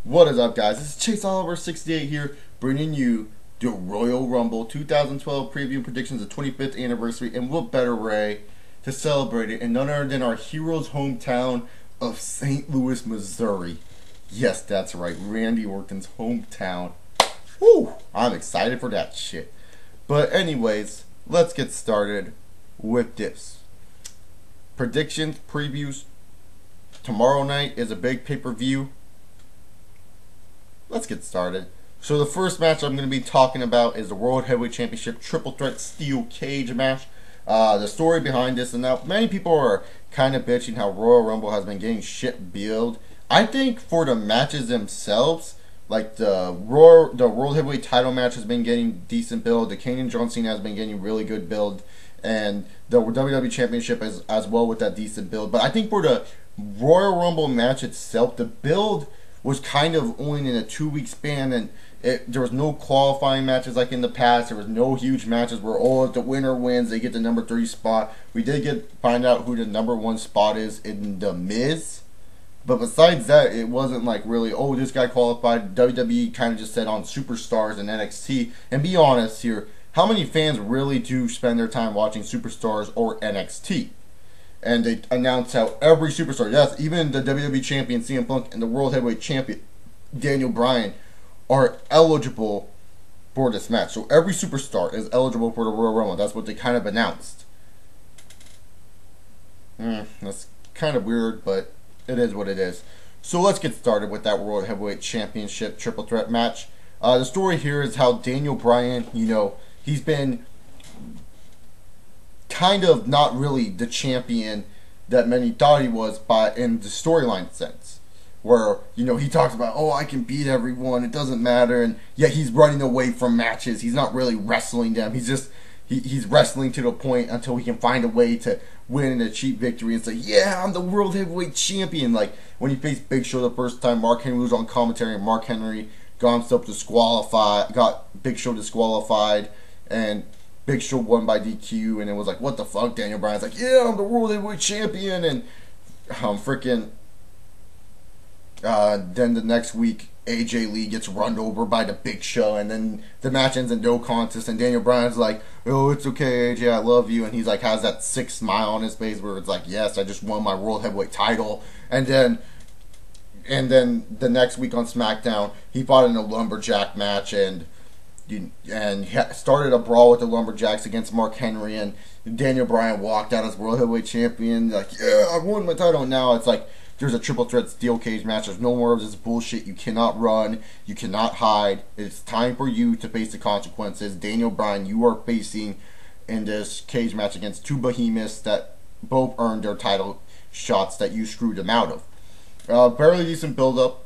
What is up, guys? This is Chase Oliver 68 here, bringing you the Royal Rumble 2012 preview predictions, the 25th anniversary, and what better way to celebrate it in none other than our hero's hometown of St. Louis, Missouri. Yes, that's right, Randy Orton's hometown. Woo! I'm excited for that shit. But anyways, let's get started with this. Predictions, previews. Tomorrow night is a big pay-per-view. Let's get started. So the first match I'm going to be talking about is the World Heavyweight Championship Triple Threat Steel Cage match. The story behind this, and now many people are kind of bitching how Royal Rumble has been getting shit billed. I think for the matches themselves, like the World Heavyweight title match has been getting decent build. The Kane and John Cena has been getting really good build, and the WWE Championship as well with that decent build. But I think for the Royal Rumble match itself, the build was kind of only in a 2-week span, and there was no qualifying matches like in the past. There was no huge matches where, oh, if the winner wins, they get the number 3 spot. We did find out who the number 1 spot is in The Miz. But besides that, it wasn't like really, oh, this guy qualified. WWE kind of just said on Superstars and NXT. And be honest here, how many fans really do spend their time watching Superstars or NXT? And they announced how every superstar, yes, even the WWE Champion CM Punk and the World Heavyweight Champion Daniel Bryan are eligible for this match. So every superstar is eligible for the Royal Rumble. That's what they kind of announced. That's kind of weird, but it is what it is. So let's get started with that World Heavyweight Championship Triple Threat match. The story here is how Daniel Bryan, he's been kind of not really the champion that many thought he was, but in the storyline sense, where he talks about, oh, I can beat everyone, it doesn't matter, and yet he's running away from matches. He's not really wrestling them. He's just he's wrestling to the point until he can find a way to win in a cheap victory and say, yeah, I'm the World Heavyweight Champion. Like when he faced Big Show the first time, Mark Henry was on commentary, and Mark Henry got himself disqualified, got Big Show disqualified, and Big Show won by DQ, and it was like, what the fuck? Daniel Bryan's like, yeah, I'm the World Heavyweight Champion, and then the next week, AJ Lee gets run over by the Big Show, and then the match ends in no contest, and Daniel Bryan's like, oh, it's okay, AJ, I love you, and he's like, has that sick smile on his face where it's like, yes, I just won my World Heavyweight title, and then the next week on SmackDown, he fought in a lumberjack match, and he started a brawl with the Lumberjacks against Mark Henry, and Daniel Bryan walked out as World Heavyweight Champion, like, yeah, I won my title. And now it's like, there's a triple threat steel cage match. There's no more of this bullshit. You cannot run. You cannot hide. It's time for you to face the consequences. Daniel Bryan, you are facing in this cage match against 2 behemoths that both earned their title shots that you screwed them out of. Fairly decent build-up.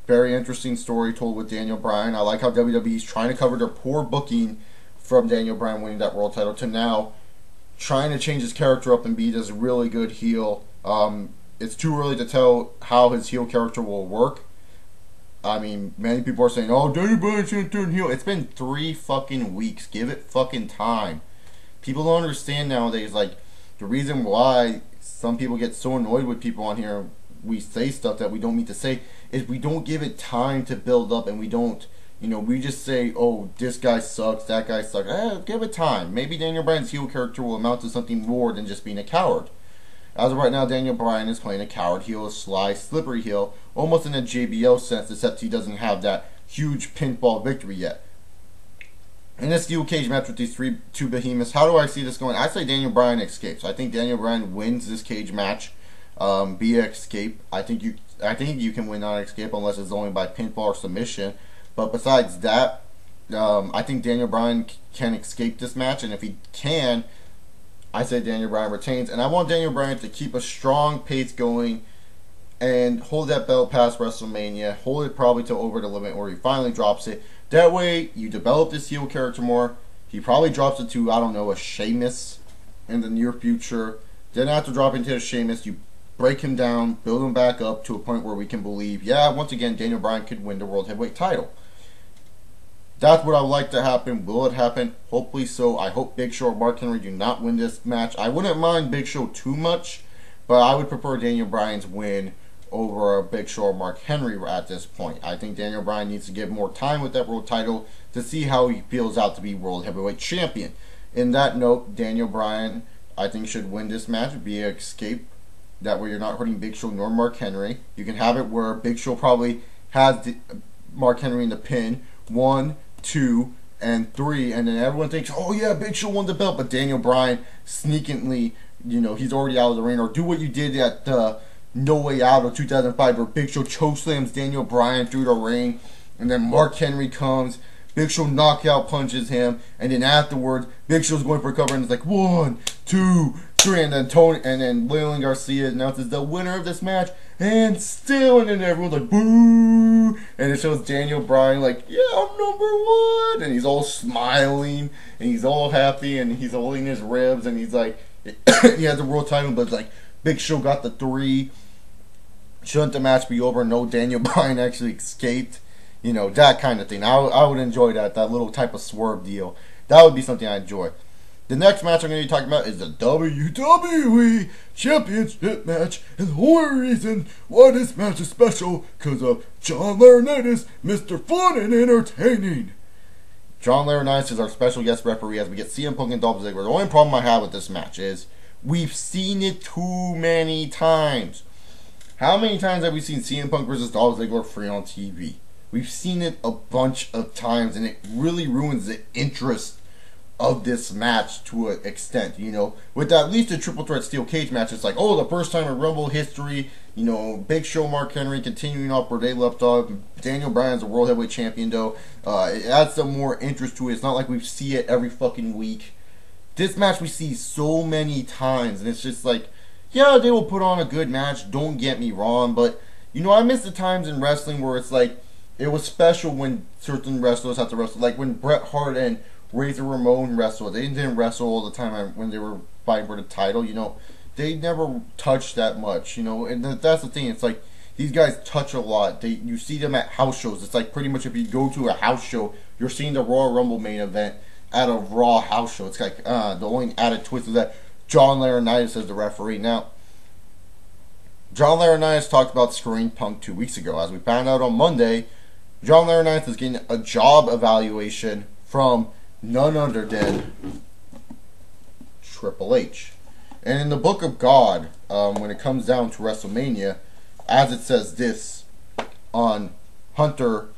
Very interesting story told with Daniel Bryan. I like how WWE is trying to cover their poor booking from Daniel Bryan winning that world title to now trying to change his character up and be this really good heel. It's too early to tell how his heel character will work. I mean, many people are saying, oh, Daniel Bryan shouldn't turn heel. It's been 3 fucking weeks. Give it fucking time. People don't understand nowadays, like, the reason why some people get so annoyed with people on here, we say stuff that we don't mean to say, is we don't give it time to build up, and we don't, we just say, oh, this guy sucks, that guy sucks. Give it time. Maybe Daniel Bryan's heel character will amount to something more than just being a coward. As of right now, Daniel Bryan is playing a coward heel, a sly, slippery heel, almost in a JBL sense, except he doesn't have that huge pinfall victory yet. In a steel cage match with these 2 behemoths, how do I see this going? I say Daniel Bryan escapes. I think Daniel Bryan wins this cage match via escape. I think you can win on escape unless it's only by pinfall or submission. But besides that, I think Daniel Bryan can escape this match, and if he can, I say Daniel Bryan retains. And I want Daniel Bryan to keep a strong pace going and hold that belt past WrestleMania. Hold it probably to Over the Limit where he finally drops it. That way, you develop this heel character more. He probably drops it to, I don't know, a Sheamus in the near future. Then after dropping to a Sheamus, you break him down, build him back up to a point where we can believe, yeah, once again, Daniel Bryan could win the World Heavyweight title. That's what I would like to happen. Will it happen? Hopefully so. I hope Big Show or Mark Henry do not win this match. I wouldn't mind Big Show too much, but I would prefer Daniel Bryan's win over Big Show or Mark Henry at this point. I think Daniel Bryan needs to get more time with that world title to see how he feels out to be World Heavyweight Champion. In that note, Daniel Bryan, I think, should win this match via escape. That way you're not hurting Big Show nor Mark Henry. You can have it where Big Show probably has Mark Henry in the pin. 1, 2, and 3. And then everyone thinks, oh yeah, Big Show won the belt. But Daniel Bryan sneakingly, he's already out of the ring. Or do what you did at No Way Out of 2005 where Big Show chokeslams Daniel Bryan through the ring. And then Mark Henry comes. Big Show knockout punches him, and then afterwards, Big Show's going for a cover, and it's like 1, 2, 3, and then Leland Garcia announces the winner of this match, and still, and then everyone's like boo, and it shows Daniel Bryan like, yeah, I'm #1, and he's all smiling, and he's all happy, and he's holding his ribs, and he's like, he has the world title, but it's like Big Show got the 3. Shouldn't the match be over? No, Daniel Bryan actually escaped. That kind of thing. I would enjoy that little type of swerve deal. That would be something I enjoy. The next match I'm going to be talking about is the WWE Championship match. And the only reason why this match is special because of John Laurinaitis, Mr. Fun and Entertaining. John Laurinaitis is our special guest referee as we get CM Punk and Dolph Ziggler. The only problem I have with this match is we've seen it too many times. How many times have we seen CM Punk versus Dolph Ziggler free on TV? We've seen it a bunch of times, and it really ruins the interest of this match to an extent, With at least a triple threat steel cage match, it's like, oh, the first time in Rumble history, Big Show, Mark Henry continuing off where they left off. Daniel Bryan's a World Heavyweight Champion, though. It adds some more interest to it. It's not like we see it every fucking week. This match we see so many times, and it's just like, yeah, they will put on a good match, don't get me wrong, but, I miss the times in wrestling where it's like, it was special when certain wrestlers had to wrestle. Like when Bret Hart and Razor Ramon wrestled. They didn't wrestle all the time when they were fighting for the title. They never touched that much. And that's the thing. It's like these guys touch a lot. You see them at house shows. It's like pretty much if you go to a house show, you're seeing the Royal Rumble main event at a Raw house show. It's like the only added twist is that John Laurinaitis is the referee. Now, John Laurinaitis talked about screwing Punk 2 weeks ago. As we found out on Monday, John Laurinaitis is getting a job evaluation from none other than Triple H. And in the Book of God, when it comes down to WrestleMania, as it says this on Hunter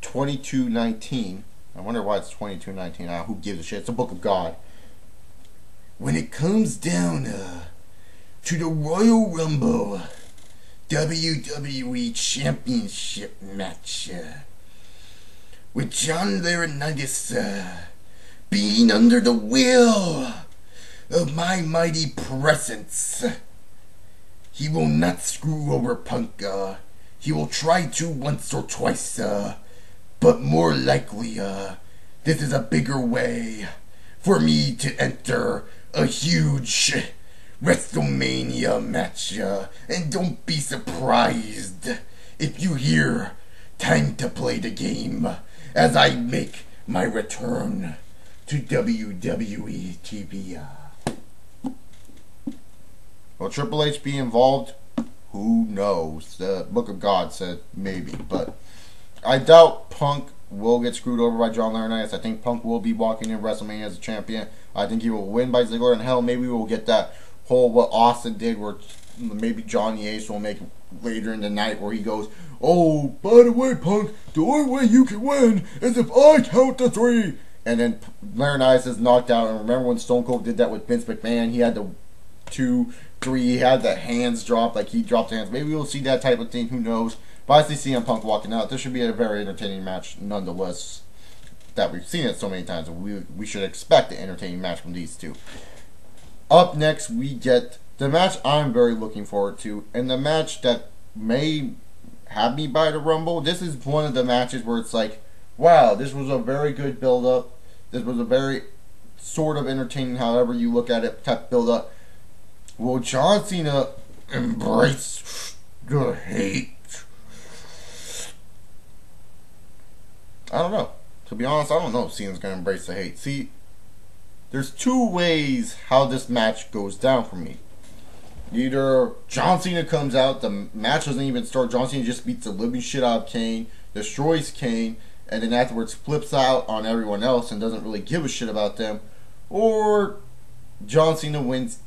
22:19, I wonder why it's 22:19. Who gives a shit? It's the Book of God. When it comes down to the Royal Rumble WWE Championship match, with John Laurinaitis being under the will of my mighty presence, he will not screw over Punk. He will try to once or twice, but more likely, this is a bigger way for me to enter a huge WrestleMania match. And don't be surprised if you hear "time to play the game" as I make my return to WWE TV. Will Triple H be involved? Who knows? The Book of God said maybe, but I doubt Punk will get screwed over by John Laurinaitis. I think Punk will be walking in WrestleMania as a champion. I think he will win by Ziggler, and hell, maybe we'll get that whole what Austin did where maybe Johnny Ace will make later in the night where he goes, oh, by the way, Punk, the only way you can win is if I count to 3. And then Laurinaitis is knocked out. And remember when Stone Cold did that with Vince McMahon? He had the 2, 3. He had the hands drop, like he dropped the hands. Maybe we'll see that type of thing. Who knows? But I see CM Punk walking out. This should be a very entertaining match, nonetheless. That we've seen it so many times. We should expect an entertaining match from these two. Up next, we get the match I'm very looking forward to, and the match that may have me by the Rumble. This is one of the matches where it's like, wow, this was a very good build-up. This was a very sort of entertaining, however you look at it, type build-up. Will John Cena embrace the hate? I don't know. To be honest, I don't know if Cena's going to embrace the hate. See, there's 2 ways how this match goes down for me. Either John Cena comes out, the match doesn't even start, John Cena just beats the living shit out of Kane, destroys Kane, and then afterwards flips out on everyone else and doesn't really give a shit about them. Or John Cena wins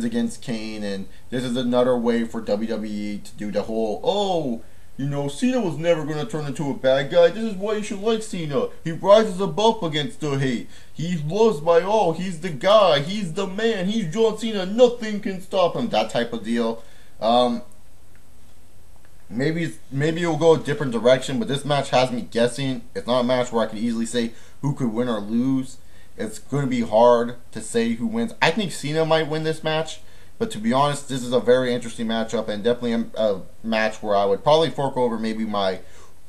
against Kane, and this is another way for WWE to do the whole, oh, you know, Cena was never going to turn into a bad guy. This is why you should like Cena. He rises above against the hate. He's loved by all. He's the guy. He's the man. He's John Cena. Nothing can stop him. That type of deal. Maybe it'll go a different direction, but this match has me guessing. It's not a match where I can easily say who could win or lose. It's going to be hard to say who wins. I think Cena might win this match. But to be honest, this is a very interesting matchup, and definitely a match where I would probably fork over maybe my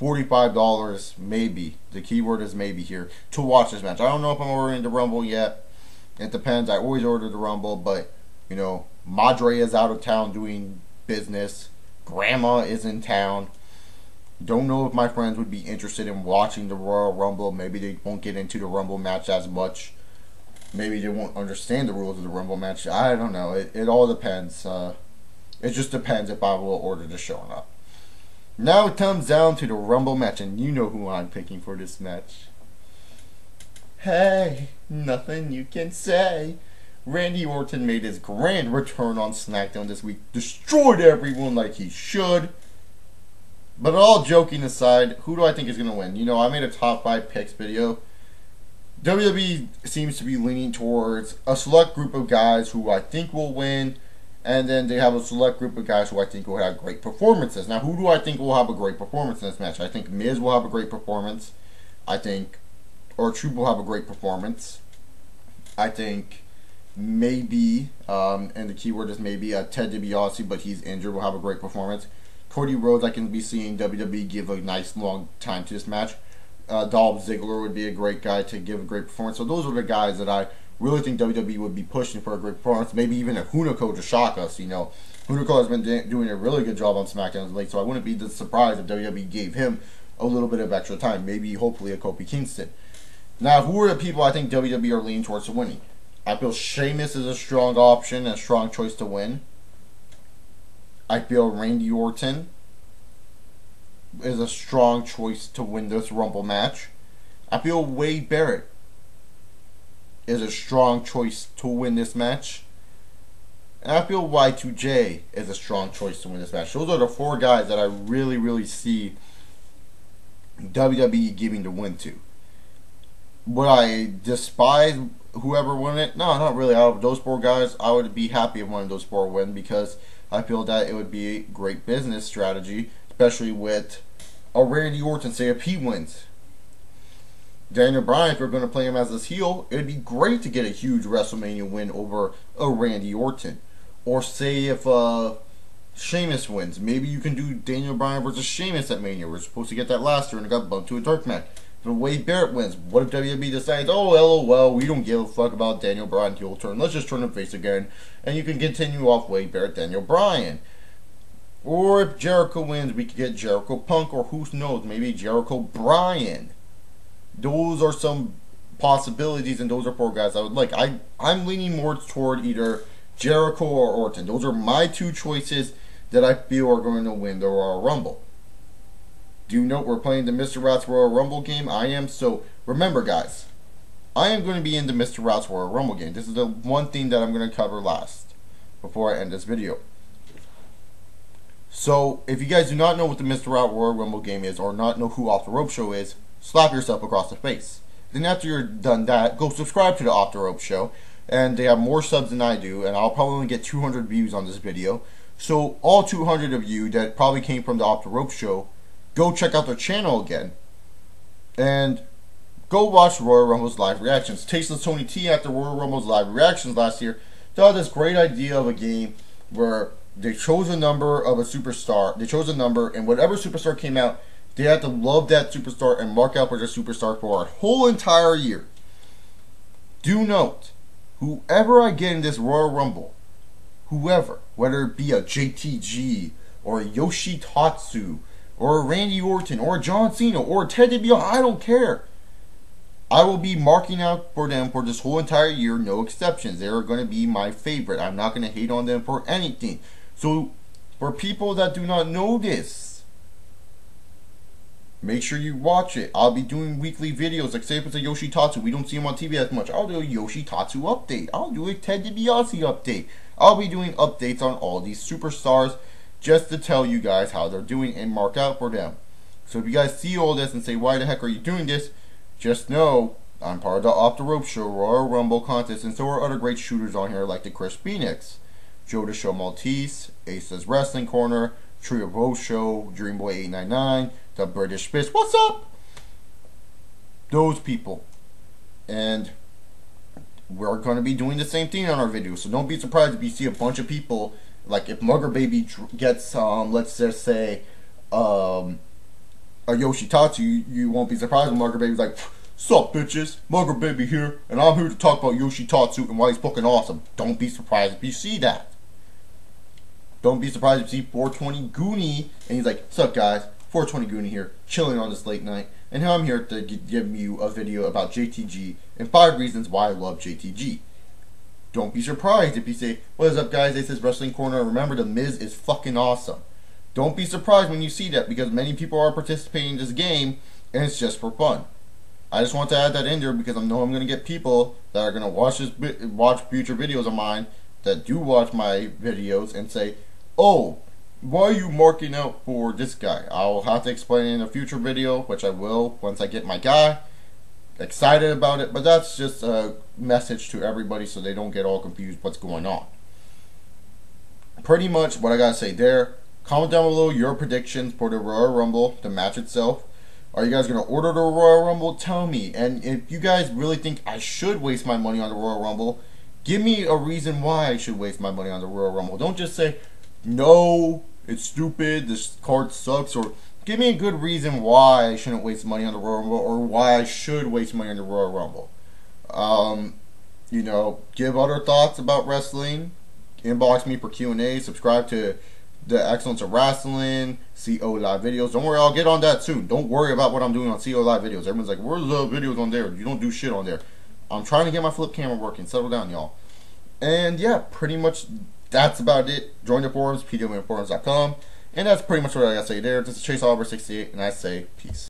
$45, maybe. The keyword is maybe here, to watch this match. I don't know if I'm ordering the Rumble yet. It depends. I always order the Rumble, but, you know, Madre is out of town doing business. Grandma is in town. Don't know if my friends would be interested in watching the Royal Rumble. Maybe they won't get into the Rumble match as much. Maybe they won't understand the rules of the Rumble match. I don't know. It all depends. It just depends if I will order the show or not. Now it comes down to the Rumble match, and you know who I'm picking for this match. Hey, nothing you can say. Randy Orton made his grand return on SmackDown this week. Destroyed everyone like he should. But all joking aside, who do I think is going to win? You know, I made a top 5 picks video. WWE seems to be leaning towards a select group of guys who I think will win, and then they have a select group of guys who I think will have great performances. Now, who do I think will have a great performance in this match? I think Miz will have a great performance. I think R-Truth will have a great performance. I think maybe, and the keyword is maybe, Ted DiBiase, but he's injured, will have a great performance. Cody Rhodes, I can be seeing WWE give a nice long time to this match. Dolph Ziggler would be a great guy to give a great performance. So those are the guys that I really think WWE would be pushing for a great performance. Maybe even a Hunico to shock us. You know, Hunico has been doing a really good job on SmackDown late, so I wouldn't be surprised if WWE gave him a little bit of extra time. Maybe, hopefully, a Kofi Kingston. Now, who are the people I think WWE are leaning towards winning? I feel Sheamus is a strong option and a strong choice to win. I feel Randy Orton is a strong choice to win this Rumble match. I feel Wade Barrett is a strong choice to win this match. And I feel Y2J is a strong choice to win this match. Those are the 4 guys that I really, really see WWE giving the win to. Would I despise whoever won it? No, not really. Out of those 4 guys, I would be happy if one of those 4 win, because I feel that it would be a great business strategy, especially with a Randy Orton, say if he wins. Daniel Bryan, if you're going to play him as his heel, it would be great to get a huge WrestleMania win over a Randy Orton. Or say if Sheamus wins, maybe you can do Daniel Bryan versus Sheamus at Mania. We're supposed to get that last year and it got bumped to a dark match. If Wade Barrett wins, what if WWE decides, oh, LOL, we don't give a fuck about Daniel Bryan heel turn, let's just turn him face again, and you can continue off Wade Barrett, Daniel Bryan. Or if Jericho wins, we could get Jericho Punk, or who knows, maybe Jericho Bryan. Those are some possibilities, and those are 4 guys I would like. I'm leaning more toward either Jericho or Orton. Those are my 2 choices that I feel are going to win the Royal Rumble. Do note we're playing the Mr. Rats Royal Rumble game. I am. So remember, guys, I am going to be in the Mr. Rats Royal Rumble game. This is the one thing that I'm going to cover last before I end this video. So if you guys do not know what the Mr. Rat Royal Rumble game is, or not know who Off the Rope Show is, slap yourself across the face. Then after you're done that, go subscribe to the Off the Rope Show. And they have more subs than I do, and I'll probably only get 200 views on this video. So all 200 of you that probably came from the Off the Rope Show, go check out their channel again. And go watch Royal Rumble's live reactions. Tasteless Tony T, after Royal Rumble's live reactions last year, thought this great idea of a game where they chose a number of a superstar. They chose a number, and whatever superstar came out, they had to love that superstar and mark out for their superstar for a whole entire year. Do note, whoever I get in this Royal Rumble, whoever, whether it be a JTG, or a Yoshitatsu, or a Randy Orton, or a John Cena, or a Ted DiBiase, I don't care. I will be marking out for them for this whole entire year, no exceptions. They are going to be my favorite. I'm not going to hate on them for anything. So, for people that do not know this, make sure you watch it. I'll be doing weekly videos. Like, say if it's a Yoshitatsu, we don't see him on TV as much. I'll do a Yoshitatsu update. I'll do a Ted DiBiase update. I'll be doing updates on all these superstars just to tell you guys how they're doing and mark out for them. So if you guys see all this and say, why the heck are you doing this? Just know, I'm part of the Off the Rope Show, Royal Rumble contest, and so are other great shooters on here like the Chris Phoenix, Joe the Show Maltese, Ace's Wrestling Corner, Trio Rose Show, Dreamboy 899, the British Fist. What's up? Those people. And we're going to be doing the same thing on our videos, so don't be surprised if you see a bunch of people, like if Mugger Baby gets, let's just say, a Yoshitatsu, you won't be surprised when Mugger Baby's like, sup bitches, Mugger Baby here, and I'm here to talk about Yoshitatsu and why he's fucking awesome. Don't be surprised if you see that. Don't be surprised if you see 420 Goonie, and he's like, sup guys, 420 Goonie here, chilling on this late night, and now I'm here to give you a video about JTG, and 5 reasons why I love JTG. Don't be surprised if you say, what is up guys, this is Wrestling Corner, remember the Miz is fucking awesome. Don't be surprised when you see that, because many people are participating in this game, and it's just for fun. I just want to add that in there because I know I'm going to get people that are going to watch future videos of mine that do watch my videos and say, oh, why are you marking out for this guy? I'll have to explain it in a future video, which I will once I get my guy. Excited about it, but that's just a message to everybody so they don't get all confused what's going on. Pretty much what I got to say there. Comment down below your predictions for the Royal Rumble, the match itself. Are you guys going to order the Royal Rumble? Tell me. And if you guys really think I should waste my money on the Royal Rumble, give me a reason why I should waste my money on the Royal Rumble. Don't just say, no, it's stupid, this card sucks, or give me a good reason why I shouldn't waste money on the Royal Rumble, or why I should waste money on the Royal Rumble. You know, give other thoughts about wrestling. Inbox me for Q&A. Subscribe to the Excellence of Wrestling, CO Live videos. Don't worry, I'll get on that soon. Don't worry about what I'm doing on CO Live videos. Everyone's like, where's the videos on there? You don't do shit on there. I'm trying to get my flip camera working. Settle down, y'all. And yeah, pretty much that's about it. Join the forums, pwforums.com. And that's pretty much what I gotta say there. This is Chase Oliver 68, and I say peace.